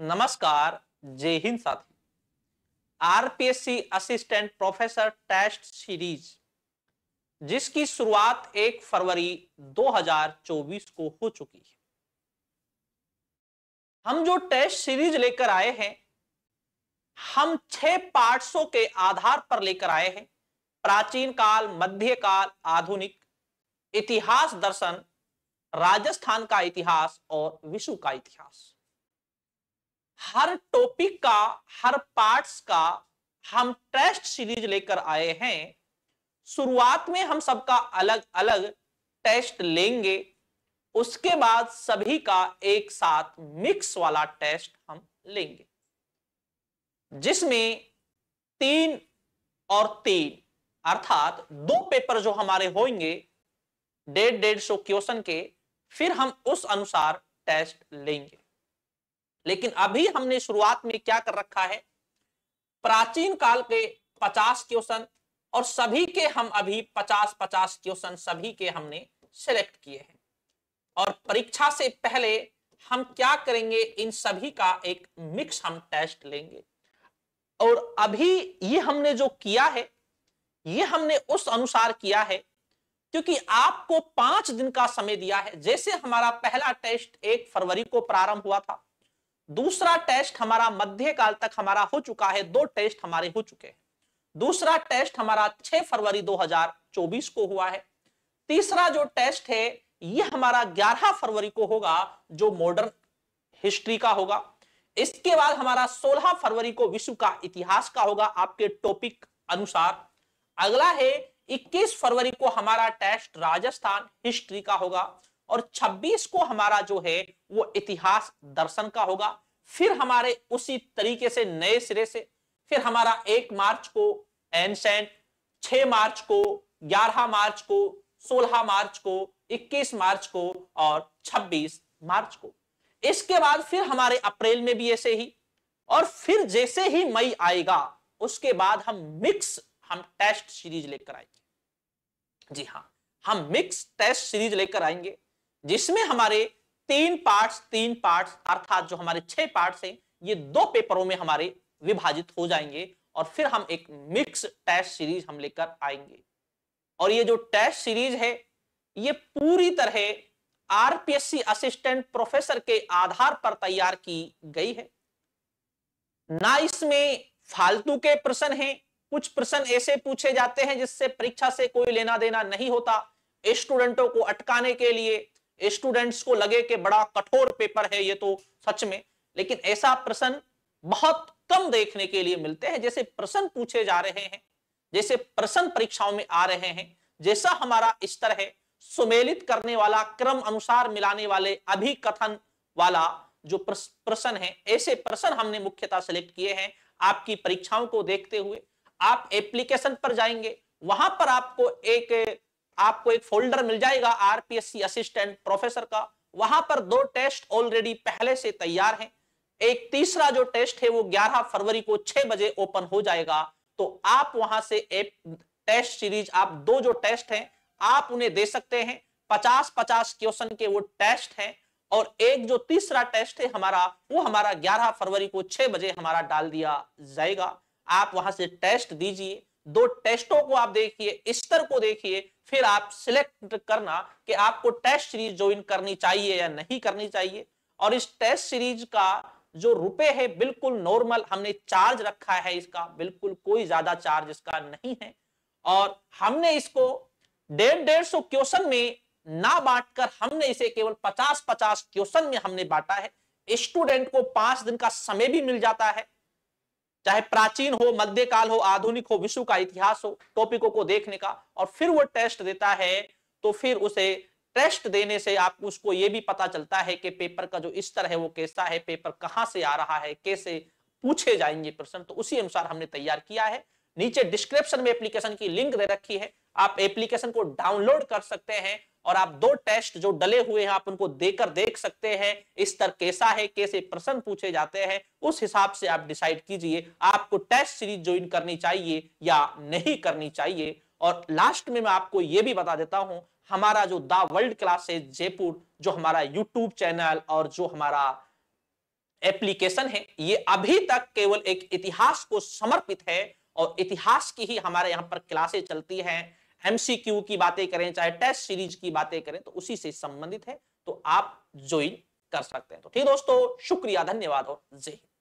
नमस्कार। जय हिंद साथी। RPSC assistant professor test series जिसकी शुरुआत 1 फरवरी 2024 को हो चुकी है। हम जो टेस्ट सीरीज लेकर आए हैं, हम 6 पार्ट्सों के आधार पर लेकर आए हैं। प्राचीन काल, मध्यकाल, आधुनिक, इतिहास, दर्शन, राजस्थान का इतिहास और विश्व का इतिहास। हर टॉपिक का, हर पार्ट्स का हम टेस्ट सीरीज लेकर आए हैं। शुरुआत में हम सबका अलग अलग टेस्ट लेंगे, उसके बाद सभी का एक साथ मिक्स वाला टेस्ट हम लेंगे, जिसमें 3 और 3 अर्थात 2 पेपर जो हमारे होंगे 150 क्वेश्चन के, फिर हम उस अनुसार टेस्ट लेंगे। लेकिन अभी हमने शुरुआत में क्या कर रखा है, प्राचीन काल के 50 क्वेश्चन और सभी के हम अभी 50-50 क्वेश्चन सभी के हमने सिलेक्ट किए हैं। और परीक्षा से पहले हम क्या करेंगे, इन सभी का एक मिक्स हम टेस्ट लेंगे। और अभी ये हमने जो किया है, ये हमने उस अनुसार किया है क्योंकि आपको 5 दिन का समय दिया है। जैसे हमारा पहला टेस्ट 1 फरवरी को प्रारंभ हुआ था, दूसरा टेस्ट हमारा मध्यकाल तक हमारा हो चुका है, 2 टेस्ट हमारे हो चुके हैं। दूसरा टेस्ट हमारा 6 फरवरी 2024 को हुआ है। तीसरा जो टेस्ट है ये हमारा 11 फरवरी को होगा, जो मॉडर्न हिस्ट्री का होगा। इसके बाद हमारा 16 फरवरी को विश्व का इतिहास का होगा आपके टॉपिक अनुसार। अगला है 21 फरवरी को हमारा टेस्ट राजस्थान हिस्ट्री का होगा और 26 को हमारा जो है वो इतिहास दर्शन का होगा। फिर हमारे उसी तरीके से नए सिरे से फिर हमारा 1 मार्च को एंसेंट, 6 मार्च को, 11 मार्च को, 16 मार्च को, 21 मार्च को और 26 मार्च को। इसके बाद फिर हमारे अप्रैल में भी ऐसे ही, और फिर जैसे ही मई आएगा उसके बाद हम टेस्ट सीरीज लेकर आएंगे। जी हां, हम मिक्स टेस्ट सीरीज लेकर आएंगे जिसमें हमारे 3 पार्ट्स अर्थात जो हमारे 6 पार्ट्स हैं ये 2 पेपरों में हमारे विभाजित हो जाएंगे और फिर हम एक मिक्स टेस्ट सीरीज हम लेकर आएंगे। और ये जो टेस्ट सीरीज है ये पूरी तरह आरपीएससी असिस्टेंट प्रोफेसर के आधार पर तैयार की गई है। ना इसमें फालतू के प्रश्न हैं, कुछ प्रश्न ऐसे पूछे जाते हैं जिससे परीक्षा से कोई लेना देना नहीं होता, स्टूडेंटों को अटकाने के लिए, स्टूडेंट्स को लगे कि बड़ा कठोर पेपर है ये तो सच में। लेकिन ऐसा प्रश्न बहुत कम देखने के लिए मिलते हैं। जैसे प्रश्न पूछे जा रहे हैं, जैसे प्रश्न परीक्षाओं में आ रहे हैं, जैसा हमारा स्तर है, सुमेलित करने वाला, क्रम अनुसार मिलाने वाले, अभिकथन वाला जो प्रश्न है, ऐसे प्रश्न हमने मुख्यतः सिलेक्ट किए हैं। आपकी परीक्षाओं को देखते हुए आप एप्लीकेशन पर जाएंगे, वहां पर आपको एक फोल्डर मिल जाएगा आरपीएससी असिस्टेंट प्रोफेसर का। वहां पर 2 टेस्ट ऑलरेडी पहले से तैयार हैं। एक तीसरा जो टेस्ट है वो 11 फरवरी को 6 बजे ओपन हो जाएगा। तो आप वहां से एक टेस्ट सीरीज, आप 2 जो टेस्ट हैं आप उन्हें दे सकते हैं। 50-50 क्वेश्चन के वो टेस्ट हैं। और एक जो तीसरा टेस्ट है हमारा, वो हमारा 11 फरवरी को 6 बजे हमारा डाल दिया जाएगा। आप वहां से टेस्ट दीजिए, 2 टेस्टों को आप देखिए, स्तर को देखिए, फिर आप सिलेक्ट करना कि आपको टेस्ट सीरीज ज्वाइन करनी चाहिए या नहीं करनी चाहिए। और इस टेस्ट सीरीज का जो रुपए है बिल्कुल नॉर्मल हमने चार्ज रखा है, इसका बिल्कुल कोई ज्यादा चार्ज इसका नहीं है। और हमने इसको 150 क्वेश्चन में ना बांटकर हमने इसे केवल 50-50 क्वेश्चन में हमने बांटा है। स्टूडेंट को 5 दिन का समय भी मिल जाता है, चाहे प्राचीन हो, मध्यकाल हो, आधुनिक हो, विश्व का इतिहास हो, टॉपिकों को देखने का। और फिर वो टेस्ट देता है तो फिर उसे टेस्ट देने से आपको उसको ये भी पता चलता है कि पेपर का जो स्तर है वो कैसा है, पेपर कहां से आ रहा है, कैसे पूछे जाएंगे प्रश्न। तो उसी अनुसार हमने तैयार किया है। नीचे डिस्क्रिप्शन में एप्लीकेशन की लिंक दे रखी है, आप एप्लीकेशन को डाउनलोड कर सकते हैं और आप 2 टेस्ट जो डले हुए हैं आप उनको देकर देख सकते हैं स्तर कैसा है, कैसे प्रश्न पूछे जाते हैं। उस हिसाब से आप डिसाइड कीजिए आपको टेस्ट सीरीज ज्वाइन करनी चाहिए या नहीं करनी चाहिए। और लास्ट में मैं आपको यह भी बता देता हूं, हमारा जो द वर्ल्ड क्लासेज जयपुर, जो हमारा यूट्यूब चैनल और जो हमारा एप्लीकेशन है, ये अभी तक केवल एक इतिहास को समर्पित है और इतिहास की ही हमारे यहां पर क्लासेस चलती हैं। एमसीक्यू की बातें करें, चाहे टेस्ट सीरीज की बातें करें, तो उसी से संबंधित है, तो आप ज्वाइन कर सकते हैं। तो ठीक दोस्तों, शुक्रिया, धन्यवाद और जय हिंद।